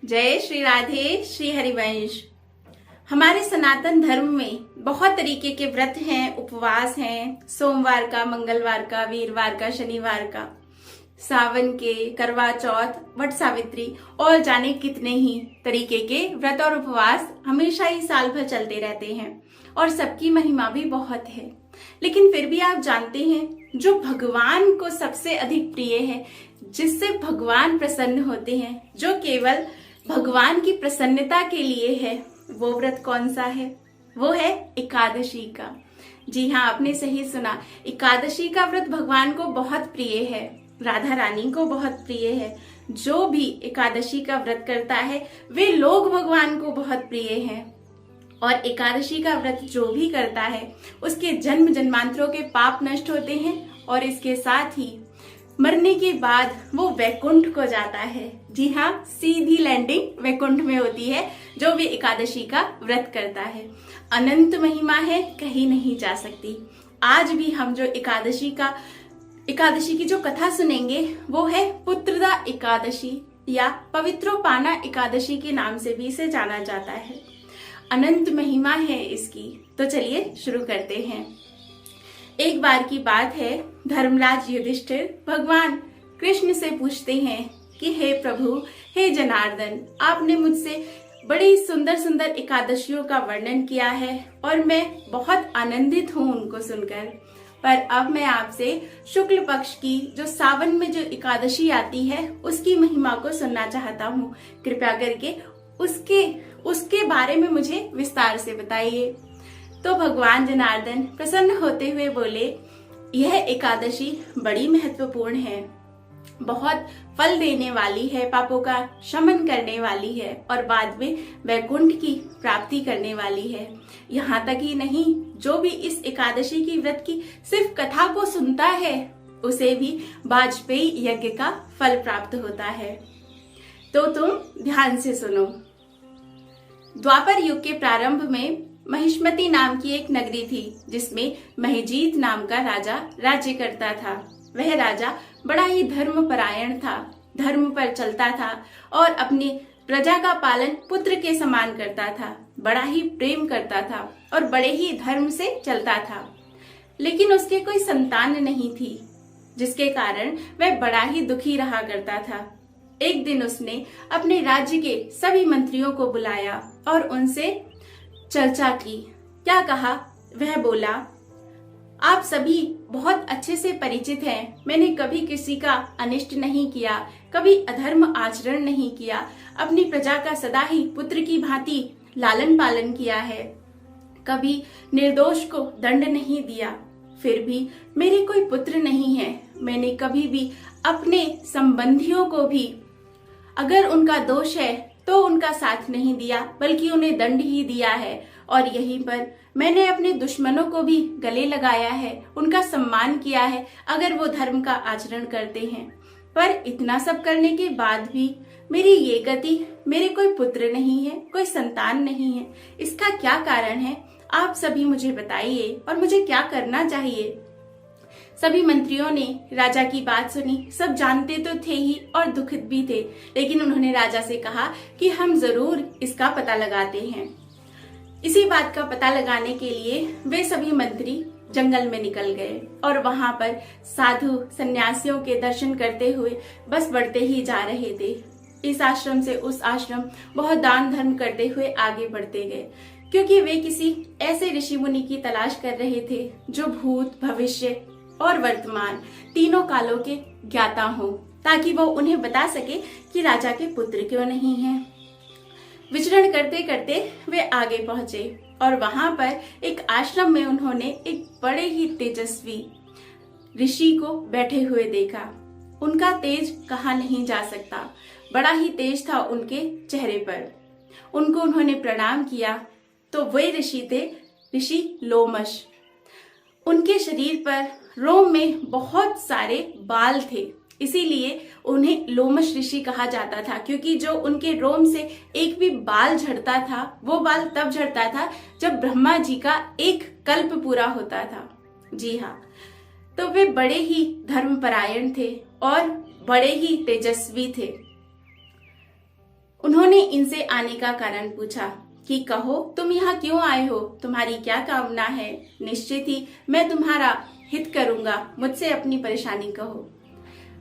जय श्री राधे श्री हरिवंश। हमारे सनातन धर्म में बहुत तरीके के व्रत हैं, उपवास हैं। सोमवार का, मंगलवार का, वीरवार का, शनिवार का, सावन के, करवा चौथ, वट सावित्री और जाने कितने ही तरीके के व्रत और उपवास हमेशा ही साल भर चलते रहते हैं और सबकी महिमा भी बहुत है। लेकिन फिर भी आप जानते हैं जो भगवान को सबसे अधिक प्रिय है, जिससे भगवान प्रसन्न होते हैं, जो केवल भगवान की प्रसन्नता के लिए है, वो व्रत कौन सा है? वो है एकादशी का। जी हाँ, आपने सही सुना। एकादशी का व्रत भगवान को बहुत प्रिय है, राधा रानी को बहुत प्रिय है। जो भी एकादशी का व्रत करता है वे लोग भगवान को बहुत प्रिय हैं। और एकादशी का व्रत जो भी करता है उसके जन्म जन्मांतरों के पाप नष्ट होते हैं और इसके साथ ही मरने के बाद वो वैकुंठ को जाता है। जी हाँ, सीधी लैंडिंग वैकुंठ में होती है जो भी एकादशी का व्रत करता है। अनंत महिमा है, कहीं नहीं जा सकती। आज भी हम जो एकादशी की जो कथा सुनेंगे वो है पुत्रदा एकादशी या पवित्रोपाना एकादशी के नाम से भी इसे जाना जाता है। अनंत महिमा है इसकी। तो चलिए शुरू करते हैं। एक बार की बात है, धर्मराज युधिष्ठिर भगवान कृष्ण से पूछते हैं कि हे प्रभु, हे जनार्दन, आपने मुझसे बड़ी सुंदर सुंदर एकादशियों का वर्णन किया है और मैं बहुत आनंदित हूँ उनको सुनकर। पर अब मैं आपसे शुक्ल पक्ष की जो सावन में जो एकादशी आती है उसकी महिमा को सुनना चाहता हूँ। कृपया करके उसके बारे में मुझे विस्तार से बताइए। तो भगवान जनार्दन प्रसन्न होते हुए बोले, यह एकादशी बड़ी महत्वपूर्ण है, बहुत फल देने वाली है, पापों का शमन करने वाली है और बाद में वैकुंठ की प्राप्ति करने वाली है। यहाँ तक ही नहीं, जो भी इस एकादशी की व्रत की सिर्फ कथा को सुनता है उसे भी वाजपेयी यज्ञ का फल प्राप्त होता है। तो तुम ध्यान से सुनो। द्वापर युग के प्रारंभ में महिष्मती नाम की एक नगरी थी जिसमें महिजीत नाम का राजा राज्य करता था। वह राजा बड़ा ही धर्मपरायण था, धर्म पर चलता था और अपनी प्रजा का पालन पुत्र के समान करता था। बड़ा ही प्रेम करता था और बड़े ही धर्म से चलता था। लेकिन उसके कोई संतान नहीं थी, जिसके कारण वह बड़ा ही दुखी रहा करता था। एक दिन उसने अपने राज्य के सभी मंत्रियों को बुलाया और उनसे चर्चा की। क्या कहा? वह बोला, आप सभी बहुत अच्छे से परिचित हैं। मैंने कभी किसी का अनिष्ट नहीं किया, कभी अधर्म आचरण नहीं किया, अपनी प्रजा का सदा ही पुत्र की भांति लालन पालन किया है, कभी निर्दोष को दंड नहीं दिया। फिर भी मेरे कोई पुत्र नहीं है। मैंने कभी भी अपने संबंधियों को भी अगर उनका दोष है तो उनका साथ नहीं दिया, बल्कि उन्हें दंड ही दिया है। और यहीं पर मैंने अपने दुश्मनों को भी गले लगाया है, उनका सम्मान किया है अगर वो धर्म का आचरण करते हैं। पर इतना सब करने के बाद भी मेरी ये गति, मेरे कोई पुत्र नहीं है, कोई संतान नहीं है। इसका क्या कारण है? आप सभी मुझे बताइए और मुझे क्या करना चाहिए। सभी मंत्रियों ने राजा की बात सुनी। सब जानते तो थे ही और दुखित भी थे, लेकिन उन्होंने राजा से कहा कि हम जरूर इसका पता लगाते हैं। इसी बात का पता लगाने के लिए वे सभी मंत्री जंगल में निकल गए और वहां पर साधु सन्यासियों के दर्शन करते हुए बस बढ़ते ही जा रहे थे। इस आश्रम से उस आश्रम बहुत दान धर्म करते हुए आगे बढ़ते गए, क्योंकि वे किसी ऐसे ऋषि मुनि की तलाश कर रहे थे जो भूत, भविष्य और वर्तमान तीनों कालों के ज्ञाता हो, ताकि वो उन्हें बता सके कि राजा के पुत्र क्यों नहीं हैं। विचरण करते करते वे आगे पहुंचे और वहां पर एक आश्रम में उन्होंने एक बड़े ही तेजस्वी ऋषि को बैठे हुए देखा। उनका तेज कहा नहीं जा सकता, बड़ा ही तेज था उनके चेहरे पर। उनको उन्होंने प्रणाम किया तो वे ऋषि थे, ऋषि लोमश। उनके शरीर पर रोम में बहुत सारे बाल थे, इसीलिए उन्हें लोमश ऋषि कहा जाता था, क्योंकि जो उनके रोम से एक भी बाल झड़ता था वो बाल तब झड़ता था जब ब्रह्मा जी का एक कल्प पूरा होता था। जी हाँ, तो वे बड़े ही धर्मपरायण थे और बड़े ही तेजस्वी थे। उन्होंने इनसे आने का कारण पूछा कि कहो तुम यहाँ क्यों आए हो, तुम्हारी क्या कामना है। निश्चित ही मैं तुम्हारा हित करूंगा, मुझसे अपनी परेशानी कहो।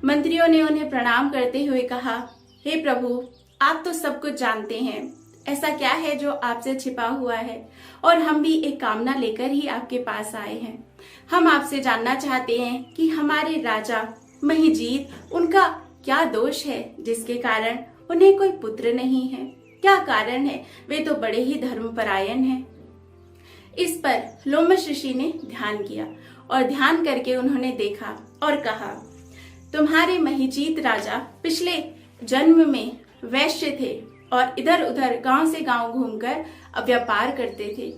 मंत्रियों ने उन्हें प्रणाम करते हुए कहा, हे प्रभु, आप तो सब कुछ जानते हैं, ऐसा क्या है जो आपसे छिपा हुआ है, और हम भी एक कामना लेकर ही आपके पास आए हैं। हम आपसे जानना चाहते हैं कि हमारे राजा महिजीत, उनका क्या दोष है जिसके कारण उन्हें कोई पुत्र नहीं है। क्या कारण है, वे तो बड़े ही धर्मपरायण हैं। इस पर लोमश ऋषि ने ध्यान किया और ध्यान करके उन्होंने देखा और कहा, तुम्हारे महिजीत राजा पिछले जन्म में वैश्य थे और इधर उधर गांव से गांव घूमकर व्यापार करते थे।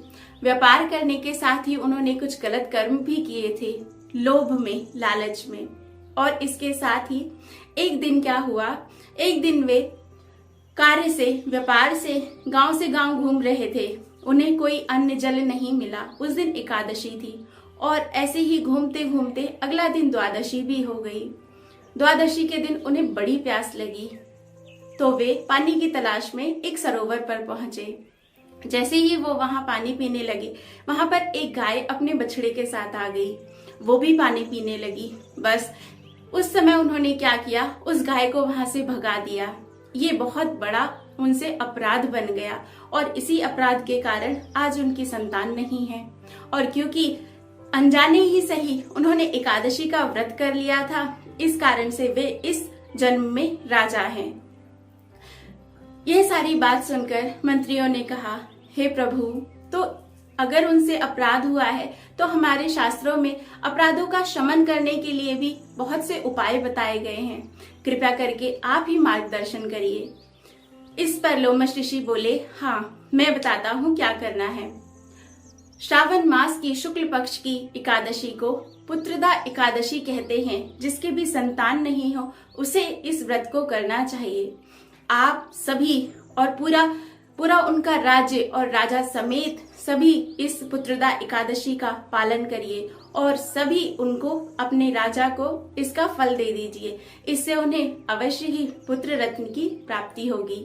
व्यापार करने के साथ ही उन्होंने कुछ गलत कर्म भी किए थे, लोभ में, लालच में। और इसके साथ ही एक दिन क्या हुआ, एक दिन वे कार्य से, व्यापार से गांव घूम रहे थे। उन्हें कोई अन्न जल नहीं मिला। उस दिन एकादशी थी और ऐसे ही घूमते घूमते अगला दिन द्वादशी भी हो गई। द्वादशी के दिन उन्हें बड़ी प्यास लगी तो वे पानी की तलाश में एक सरोवर पर पहुंचे। जैसे ही वो वहां पानी पीने लगे, वहां पर एक गाय अपने बछड़े के साथ आ गई। वो भी पानी पीने लगी। बस उस समय उन्होंने क्या किया, उस गाय को वहां से भगा दिया। ये बहुत बड़ा उनसे अपराध बन गया और इसी अपराध के कारण आज उनकी संतान नहीं है। और क्योंकि अनजाने ही सही उन्होंने एकादशी का व्रत कर लिया था, इस कारण से वे इस जन्म में राजा हैं। यह सारी बात सुनकर मंत्रियों ने कहा, हे प्रभु, तो अगर उनसे अपराध हुआ है तो हमारे शास्त्रों में अपराधों का शमन करने के लिए भी बहुत से उपाय बताए गए हैं। कृपया करके आप ही मार्गदर्शन करिए। इस पर लोमश ऋषि बोले, हाँ, मैं बताता हूँ क्या करना है। श्रावण मास की शुक्ल पक्ष की एकादशी को पुत्रदा एकादशी कहते हैं। जिसके भी संतान नहीं हो उसे इस व्रत को करना चाहिए। आप सभी और पूरा उनका राज्य और राजा समेत सभी इस पुत्रदा एकादशी का पालन करिए और सभी उनको, अपने राजा को इसका फल दे दीजिए। इससे उन्हें अवश्य ही पुत्र रत्न की प्राप्ति होगी।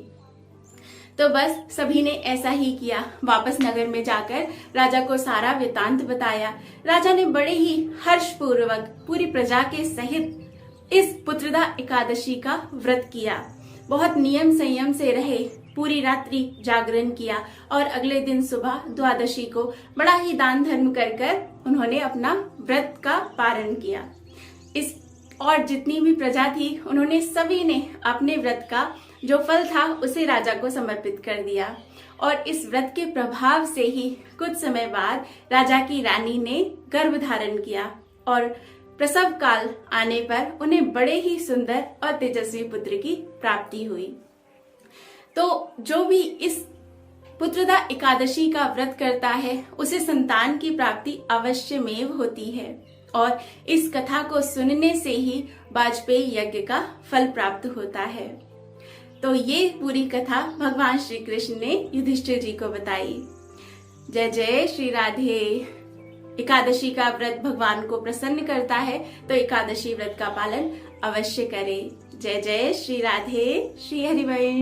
तो बस सभी ने ऐसा ही किया। वापस नगर में जाकर राजा को सारा वृतांत बताया। राजा ने बड़े ही हर्षपूर्वक पूरी प्रजा के सहित इस पुत्रदा एकादशी का व्रत किया। बहुत नियम संयम से रहे, पूरी रात्रि जागरण किया और अगले दिन सुबह द्वादशी को बड़ा ही दान धर्म कर उन्होंने अपना व्रत का पारण किया। इस और जितनी भी प्रजा थी, उन्होंने सभी ने अपने व्रत का जो फल था उसे राजा को समर्पित कर दिया। और इस व्रत के प्रभाव से ही कुछ समय बाद राजा की रानी ने गर्भ धारण किया और प्रसव काल आने पर उन्हें बड़े ही सुंदर और तेजस्वी पुत्र की प्राप्ति हुई। तो जो भी इस पुत्रदा एकादशी का व्रत करता है उसे संतान की प्राप्ति अवश्यमेव होती है। और इस कथा को सुनने से ही वाजपेयी यज्ञ का फल प्राप्त होता है। तो ये पूरी कथा भगवान श्री कृष्ण ने युधिष्ठिर जी को बताई। जय जय श्री राधे। एकादशी का व्रत भगवान को प्रसन्न करता है तो एकादशी व्रत का पालन अवश्य करें। जय जय श्री राधे। श्री हरिवंश।